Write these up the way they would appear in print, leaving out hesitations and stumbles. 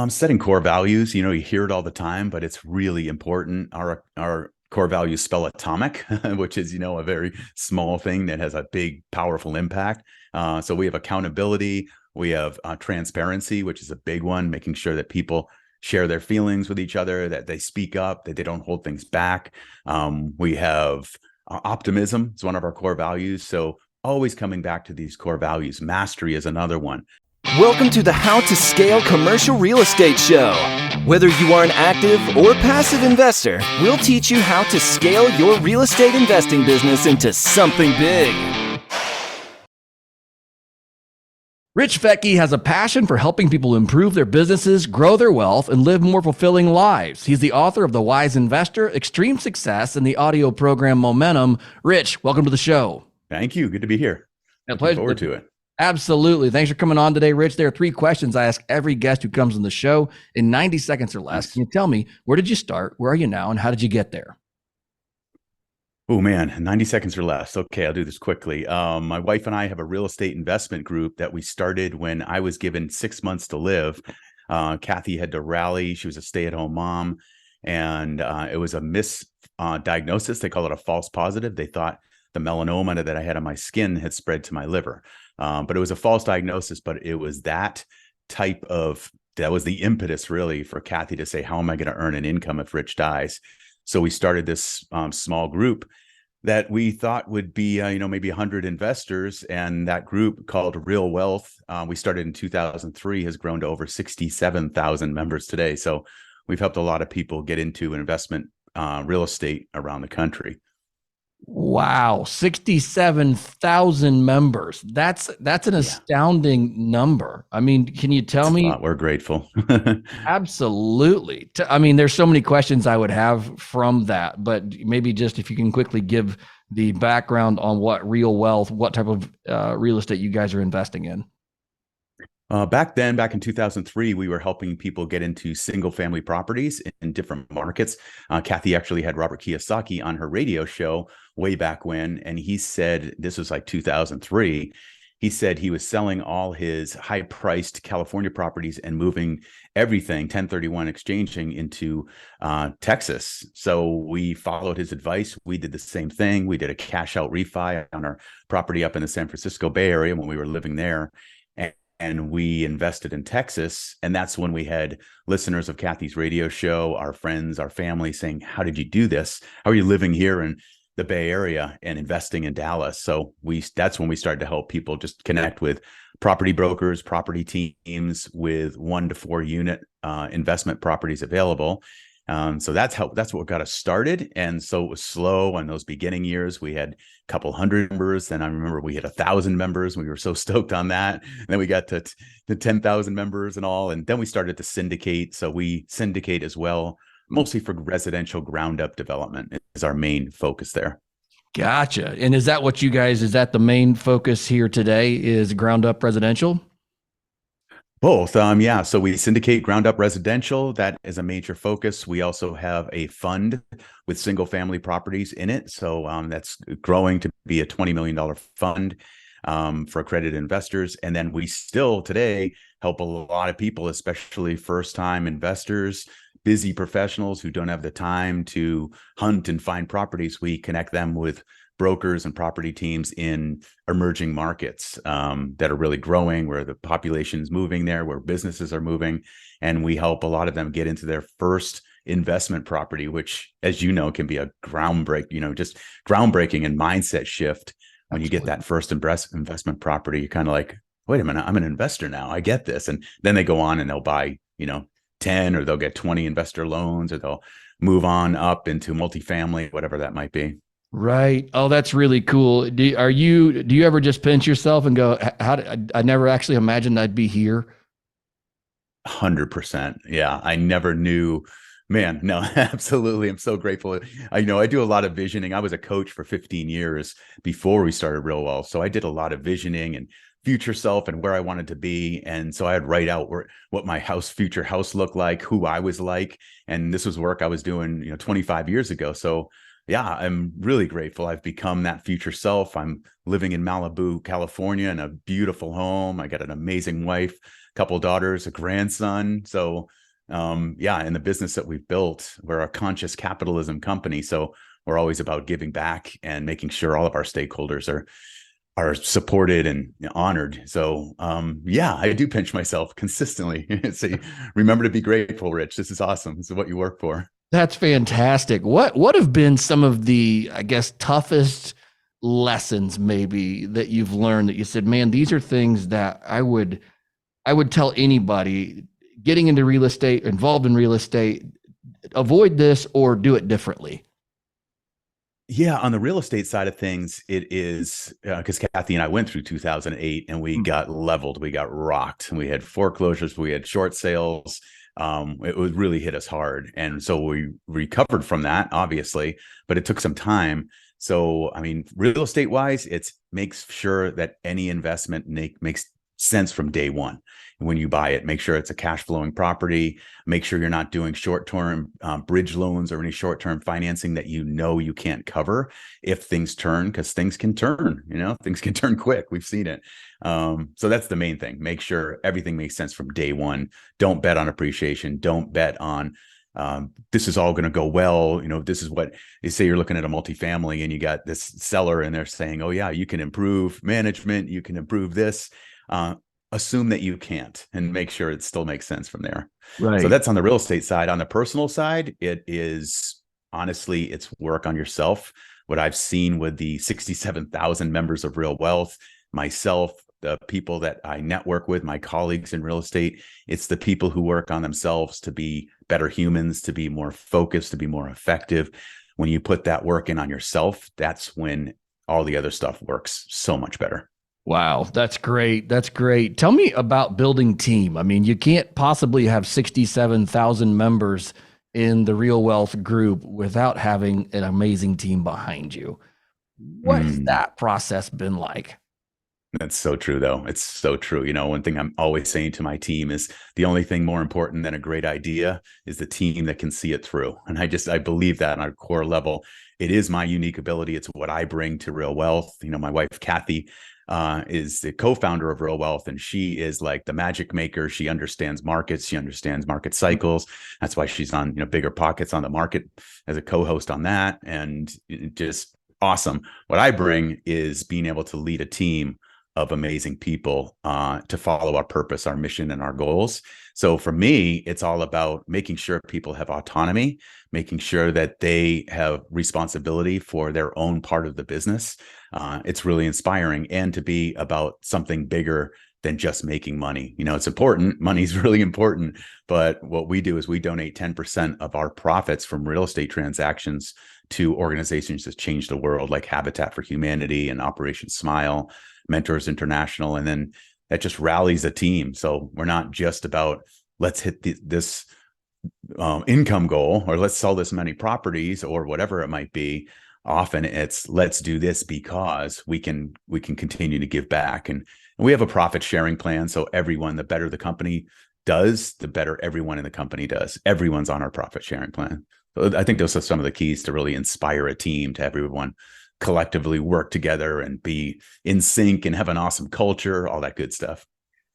Setting core values, you hear it all the time, but it's really important. Our core values spell atomic, which is, a very small thing that has a big, powerful impact. So we have accountability, we have transparency, which is a big one, making sure that people share their feelings with each other, that they speak up, that they don't hold things back. We have optimism is one of our core values. So always coming back to these core values. Mastery is another one. Welcome to the How to Scale Commercial Real Estate Show. Whether you are an active or passive investor, we'll teach you how to scale your real estate investing business into something big. Rich Fettke has a passion for helping people improve their businesses, grow their wealth, and live more fulfilling lives. He's the author of The Wise Investor, Extreme Success, and the audio program Momentum. Rich, welcome to the show. Thank you. Good to be here. Looking forward to it. Absolutely. Thanks for coming on today, Rich. There are 3 questions I ask every guest who comes on the show in 90 seconds or less. Can you tell me, where did you start? Where are you now? And how did you get there? Oh, man, 90 seconds or less. Okay, I'll do this quickly. My wife and I have a real estate investment group that we started when I was given 6 months to live. Kathy had to rally. She was a stay-at-home mom, and it was a misdiagnosis. They call it a false positive. They thought the melanoma that I had on my skin had spread to my liver. But it was a false diagnosis, but it was that was the impetus really for Kathy to say, how am I going to earn an income if Rich dies? So we started this small group that we thought would be, maybe 100 investors. And that group called Real Wealth, we started in 2003, has grown to over 67,000 members today. So we've helped a lot of people get into investment real estate around the country. Wow, 67,000 members. That's an astounding number. I mean, can you tell me? We're grateful. Absolutely. I mean, there's so many questions I would have from that, but maybe just if you can quickly give the background on what Real Wealth, what type of real estate you guys are investing in. Back in 2003, we were helping people get into single-family properties in different markets. Kathy actually had Robert Kiyosaki on her radio show way back when, and he said, this was like 2003, he said he was selling all his high-priced California properties and moving everything, 1031 exchanging into Texas. So we followed his advice. We did the same thing. We did a cash-out refi on our property up in the San Francisco Bay Area when we were living there. And we invested in Texas. And that's when we had listeners of Kathy's radio show, our friends, our family saying, how did you do this? How are you living here in the Bay Area and investing in Dallas? So that's when we started to help people just connect with property brokers, property teams with 1 to 4 unit investment properties available. So that's what got us started. And so it was slow on those beginning years. We had a couple hundred members. Then I remember we had 1,000 members. We were so stoked on that. And then we got to 10,000 members and all. And then we started to syndicate. So we syndicate as well, mostly for residential ground up development is our main focus there. Gotcha. And is that the main focus here today is ground up residential? Both. Yeah. So we syndicate ground up residential. That is a major focus. We also have a fund with single family properties in it. So that's growing to be a $20 million fund for accredited investors. And then we still today help a lot of people, especially first time investors, busy professionals who don't have the time to hunt and find properties. We connect them with brokers and property teams in emerging markets that are really growing, where the population is moving there, where businesses are moving. And we help a lot of them get into their first investment property, which, as you know, can be a just groundbreaking and mindset shift. When you get that first investment property, you're kind of like, wait a minute, I'm an investor now. I get this. And then they go on and they'll buy, 10 or they'll get 20 investor loans, or they'll move on up into multifamily, whatever that might be. Right. Oh, that's really cool. Do you ever just pinch yourself and go, I never actually imagined I'd be here? 100%. Yeah. I never knew, man. No, absolutely. I'm so grateful. I do a lot of visioning. I was a coach for 15 years before we started Real Wealth. So I did a lot of visioning and future self and where I wanted to be. And so I'd write out what my future house looked like, who I was like. And this was work I was doing, 25 years ago. So yeah, I'm really grateful. I've become that future self. I'm living in Malibu, California, in a beautiful home. I got an amazing wife, a couple of daughters, a grandson. So, yeah, in the business that we've built, we're a conscious capitalism company. So we're always about giving back and making sure all of our stakeholders are supported and honored. So, yeah, I do pinch myself consistently. Say, remember to be grateful, Rich. This is awesome. This is what you work for. That's fantastic. What have been some of the, I guess, toughest lessons maybe that you've learned that you said, man, these are things that I would tell anybody getting into real estate, involved in real estate, avoid this or do it differently? Yeah, on the real estate side of things, it is because Kathy and I went through 2008 and we got leveled, we got rocked, and we had foreclosures, we had short sales. It would really hit us hard, and so we recovered from that, obviously, but it took some time. So, I mean, real estate wise, it's makes sure that any investment makes sense from day one. When you buy it, make sure it's a cash flowing property. Make sure you're not doing short term bridge loans or any short term financing that you can't cover if things turn, because things can turn. Things can turn quick. We've seen it. So that's the main thing. Make sure everything makes sense from day one. Don't bet on appreciation. Don't bet on this is all going to go well. This is what they say. You're looking at a multifamily and you got this seller and they're saying, oh yeah, you can improve management. You can improve this. Assume that you can't and make sure it still makes sense from there. Right. So that's on the real estate side. On the personal side, it is honestly, it's work on yourself. What I've seen with the 67,000 members of Real Wealth, myself, the people that I network with, my colleagues in real estate, it's the people who work on themselves to be better humans, to be more focused, to be more effective. When you put that work in on yourself, that's when all the other stuff works so much better. Wow, that's great. That's great. Tell me about building team. I mean, you can't possibly have 67,000 members in the Real Wealth group without having an amazing team behind you. What has that process been like? That's so true, though. It's so true. One thing I'm always saying to my team is the only thing more important than a great idea is the team that can see it through. And I believe that on a core level. It is my unique ability. It's what I bring to Real Wealth. My wife, Kathy, is the co-founder of Real Wealth, and she is like the magic maker. She understands markets. She understands market cycles. That's why she's on, Bigger Pockets on the Market as a co-host on that. And just awesome. What I bring is being able to lead a team of amazing people to follow our purpose, our mission, and our goals. So for me, it's all about making sure people have autonomy, making sure that they have responsibility for their own part of the business. It's really inspiring, and to be about something bigger than just making money. It's important. Money's really important. But what we do is we donate 10% of our profits from real estate transactions to organizations that change the world, like Habitat for Humanity and Operation Smile, Mentors International. And then that just rallies a team. So we're not just about let's hit this income goal, or let's sell this many properties, or whatever it might be. Often it's let's do this because we can continue to give back. And we have a profit sharing plan. So everyone, the better the company does, the better everyone in the company does. Everyone's on our profit sharing plan. So I think those are some of the keys to really inspire a team, to everyone collectively work together and be in sync and have an awesome culture, all that good stuff.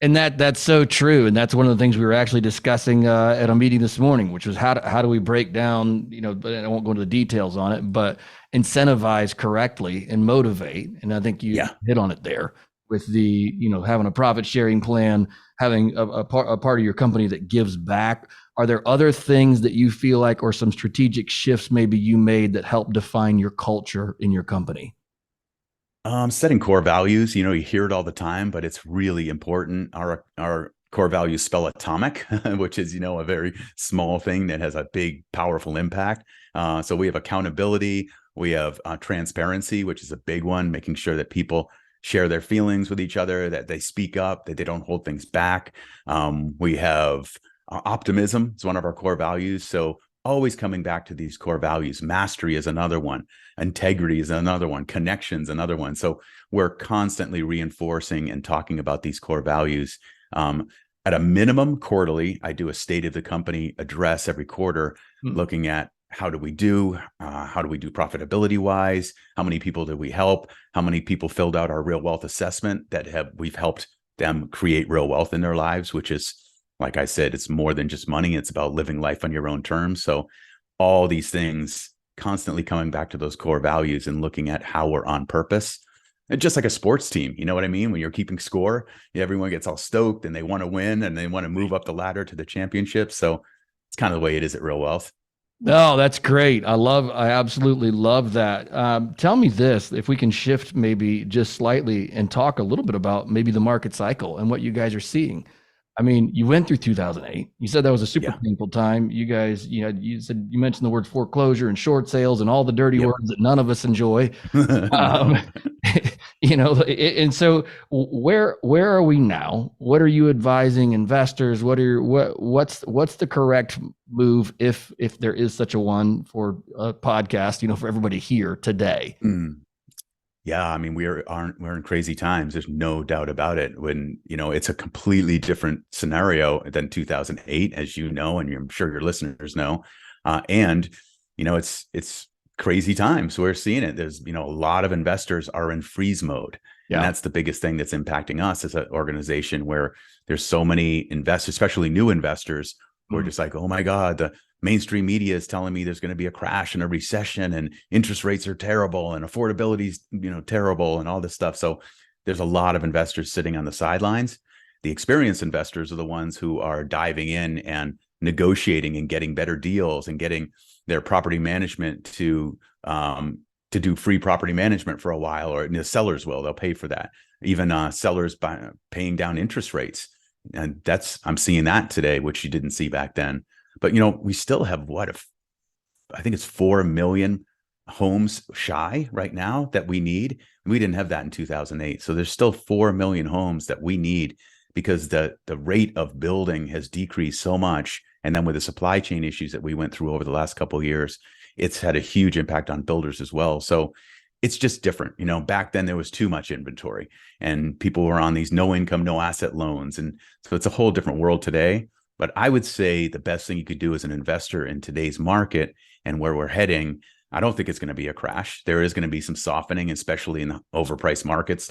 And that's so true. And that's one of the things we were actually discussing at a meeting this morning, which was how do we break down, but I won't go into the details on it, but incentivize correctly and motivate. And I think you hit on it there with the, having a profit sharing plan, having a part of your company that gives back. Are there other things that you feel like, or some strategic shifts maybe you made that help define your culture in your company? Setting core values, you hear it all the time, but it's really important. Our core values spell atomic, which is, a very small thing that has a big, powerful impact. So we have accountability. We have transparency, which is a big one, making sure that people share their feelings with each other, that they speak up, that they don't hold things back. We have optimism. It's one of our core values. So always coming back to these core values. Mastery is another one. Integrity is another one. Connections, another one. So we're constantly reinforcing and talking about these core values. At a minimum, quarterly, I do a state of the company address every quarter, looking at how do we do? How do we do profitability wise? How many people did we help? How many people filled out our real wealth assessment that we've helped them create real wealth in their lives, which is, like I said, it's more than just money. It's about living life on your own terms. So all these things constantly coming back to those core values and looking at how we're on purpose. And just like a sports team, you know what I mean? When you're keeping score, everyone gets all stoked and they want to win and they want to move up the ladder to the championship. So it's kind of the way it is at Real Wealth. No, that's great. I absolutely love that. Tell me this, if we can shift maybe just slightly and talk a little bit about maybe the market cycle and what you guys are seeing. I mean, you went through 2008. You said that was a super painful time. You guys, you mentioned the words foreclosure and short sales and all the dirty words that none of us enjoy. And so where are we now? What are you advising investors? What's the correct move if there is such a one for a podcast, for everybody here today? Yeah, I mean, we're in crazy times. There's no doubt about it. When, it's a completely different scenario than 2008, as you know, and I'm sure your listeners know. It's crazy times. We're seeing it. There's, a lot of investors are in freeze mode. Yeah. And that's the biggest thing that's impacting us as an organization, where there's so many investors, especially new investors, who are just like, oh my God, the mainstream media is telling me there's going to be a crash and a recession and interest rates are terrible and affordability is, terrible and all this stuff. So there's a lot of investors sitting on the sidelines. The experienced investors are the ones who are diving in and negotiating and getting better deals and getting their property management to do free property management for a while, or the sellers they'll pay for that. Even sellers paying down interest rates. And I'm seeing that today, which you didn't see back then. But, we still have I think it's 4 million homes shy right now that we need. We didn't have that in 2008. So there's still 4 million homes that we need, because the rate of building has decreased so much. And then with the supply chain issues that we went through over the last couple of years, it's had a huge impact on builders as well. So it's just different. Back then there was too much inventory and people were on these no income, no asset loans. And so it's a whole different world today. But I would say the best thing you could do as an investor in today's market and where we're heading, I don't think it's going to be a crash. There is going to be some softening, especially in the overpriced markets,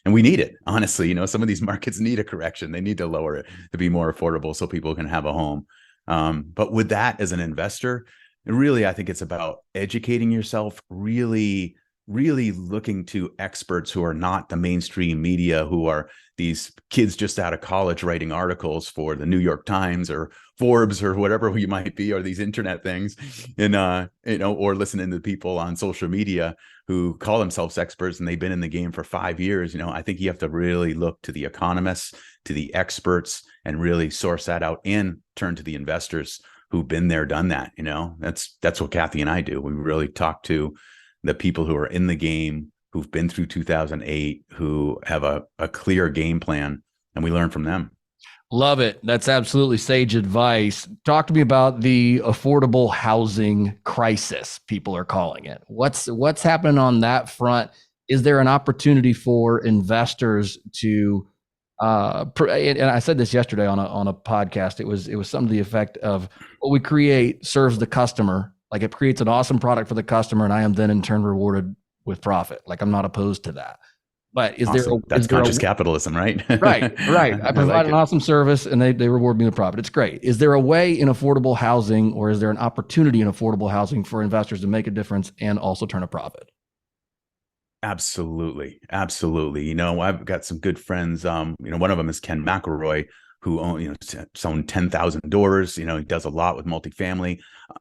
and we need it. Honestly, some of these markets need a correction. They need to lower it to be more affordable so people can have a home. But with that, as an investor, really, I think it's about educating yourself, really looking to experts who are not the mainstream media, who are these kids just out of college writing articles for the New York Times or Forbes or whatever you might be, or these internet things, and or listening to people on social media who call themselves experts and they've been in the game for 5 years. I think you have to really look to the economists, to the experts, and really source that out and turn to the investors who've been there, done that. That's what Kathy and I do. We really talk to the people who are in the game, who've been through 2008, who have a clear game plan, and we learn from them. Love it. That's absolutely sage advice. Talk to me about the affordable housing crisis, people are calling it. What's happening on that front? Is there an opportunity for investors to and I said this yesterday on a podcast. It was something to the effect of, what we create serves the customer. Like, it creates an awesome product for the customer, and I am then in turn rewarded with profit. Like, I'm not opposed to that. But that's conscious capitalism, right? Right. I provide an awesome service and they reward me with profit. It's great. Is there a way in affordable housing, or is there an opportunity in affordable housing for investors to make a difference and also turn a profit? Absolutely. I've got some good friends. One of them is Ken McElroy, who owns 10,000 doors. He does a lot with multifamily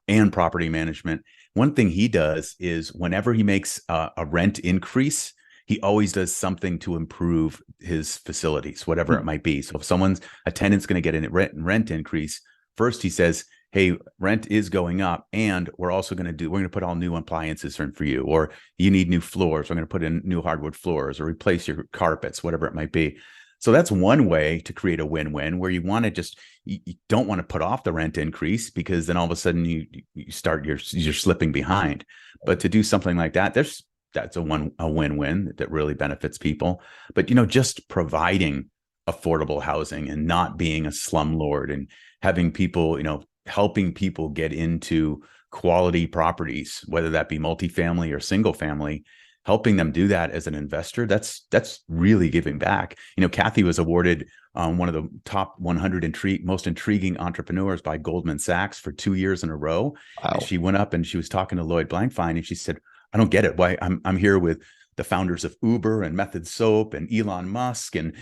and property management. One thing he does is, whenever he makes a rent increase, he always does something to improve his facilities, whatever it might be. So if a tenant's going to get a rent increase, first he says, hey, rent is going up, and we're going to put all new appliances in for you, or you need new floors. We're going to put in new hardwood floors or replace your carpets, whatever it might be. So that's one way to create a win-win, where you don't want to put off the rent increase, because then all of a sudden you're slipping behind. But to do something like that, that's a win-win that really benefits people. But just providing affordable housing and not being a slumlord, and having people helping people get into quality properties, whether that be multifamily or single family, helping them do that as an investor, that's really giving back. Kathy was awarded one of the top 100 most intriguing entrepreneurs by Goldman Sachs for 2 years in a row. Wow. And she went up and she was talking to Lloyd Blankfein, and she said, I don't get it. Why I'm here with the founders of Uber and Method Soap and Elon Musk and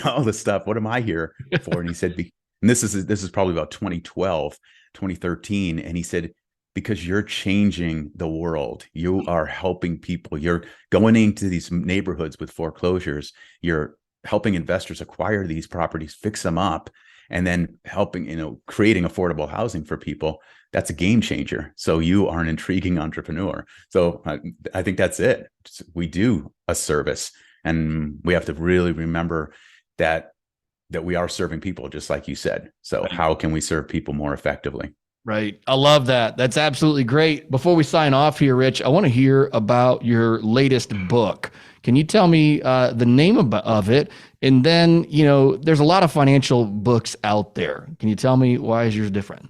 all this stuff. What am I here for? And he said, and this is probably about 2012, 2013. And he said, because you're changing the world. You are helping people. You're going into these neighborhoods with foreclosures. You're helping investors acquire these properties, fix them up, and then helping, creating affordable housing for people. That's a game changer. So you are an intriguing entrepreneur. So I think that's it. We do a service, and we have to really remember that we are serving people, just like you said. So how can we serve people more effectively? Right. I love that. That's absolutely great. Before we sign off here, Rich, I want to hear about your latest book. Can you tell me the name of it? And then, there's a lot of financial books out there. Can you tell me why is yours different?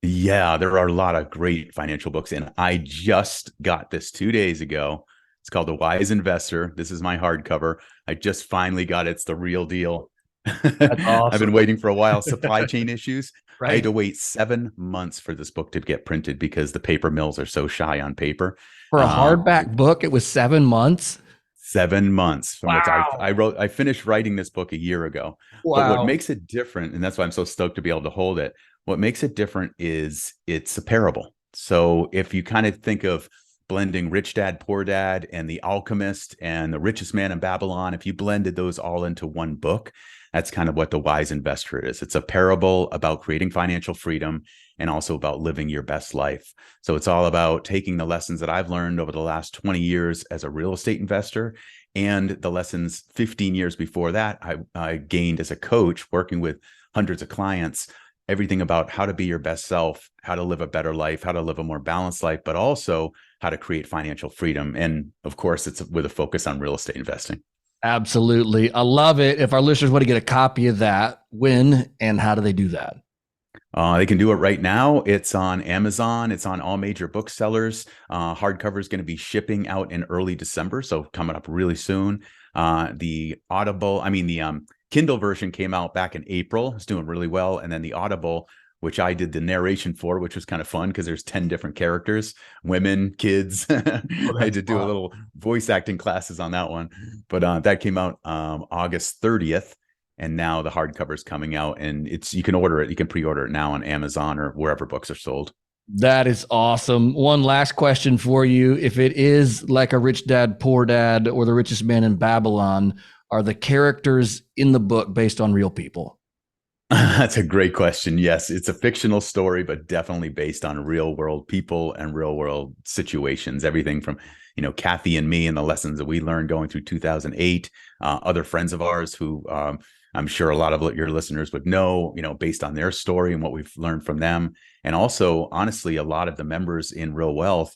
Yeah, there are a lot of great financial books. And I just got this 2 days ago. It's called The Wise Investor. This is my hardcover. I just finally got it. It's the real deal. That's awesome. I've been waiting for a while. Supply chain issues. Right. I had to wait 7 months for this book to get printed because the paper mills are so shy on paper. For a hardback book, it was 7 months. 7 months from which Wow. I finished writing this book a year ago. Wow. But what makes it different, and that's why I'm so stoked to be able to hold it, what makes it different is it's a parable. So if you kind of think of blending Rich Dad, Poor Dad and The Alchemist and The Richest Man in Babylon, if you blended those all into one book, that's kind of what The Wise Investor is. It's a parable about creating financial freedom and also about living your best life. So it's all about taking the lessons that I've learned over the last 20 years as a real estate investor and the lessons 15 years before that I gained as a coach working with hundreds of clients, everything about how to be your best self, how to live a better life, how to live a more balanced life, but also how to create financial freedom. And of course, it's with a focus on real estate investing. Absolutely. I love it. If our listeners want to get a copy of that, when and how do they do that? They can do it right now. It's on Amazon. It's on all major booksellers. Hardcover is going to be shipping out in early December, so coming up really soon. The Kindle version came out back in April. It's doing really well. And then the Audible, which I did the narration for, which was kind of fun because there's 10 different characters, women, kids. I had to do a little voice acting classes on that one. But that came out August 30th. And now the hardcover is coming out, and you can order it. You can pre-order it now on Amazon or wherever books are sold. That is awesome. One last question for you. If it is like a Rich Dad, Poor Dad, or The Richest Man in Babylon, are the characters in the book based on real people? That's a great question. Yes, it's a fictional story, but definitely based on real world people and real world situations. Everything from, Kathy and me and the lessons that we learned going through 2008, other friends of ours who I'm sure a lot of your listeners would know, based on their story and what we've learned from them. And also, honestly, a lot of the members in Real Wealth,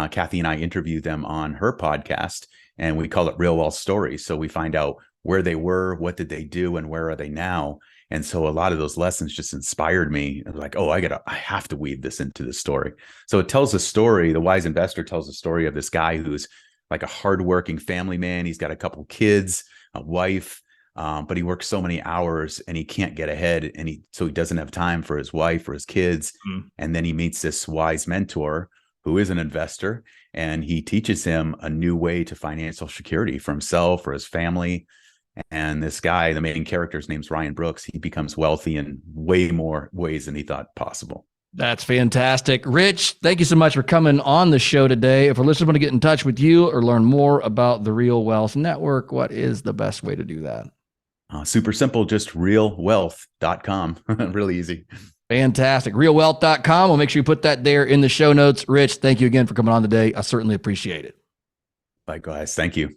Kathy and I interviewed them on her podcast, and we call it Real Wealth Stories. So we find out where they were, what did they do, and where are they now. And so a lot of those lessons just inspired me. I was like, oh, I have to weave this into the story. So it tells a story. The Wise Investor tells a story of this guy who's like a hardworking family man. He's got a couple kids, a wife, but he works so many hours and he can't get ahead. So he doesn't have time for his wife or his kids. Mm. And then he meets this wise mentor who is an investor, and he teaches him a new way to financial security for himself or his family. And this guy, the main character's name's Ryan Brooks. He becomes wealthy in way more ways than he thought possible. That's fantastic. Rich, thank you so much for coming on the show today. If our listeners want to get in touch with you or learn more about the Real Wealth Network, what is the best way to do that? Super simple, just realwealth.com. Really easy. Fantastic. Realwealth.com. We'll make sure you put that there in the show notes. Rich, thank you again for coming on today. I certainly appreciate it. Likewise. Thank you.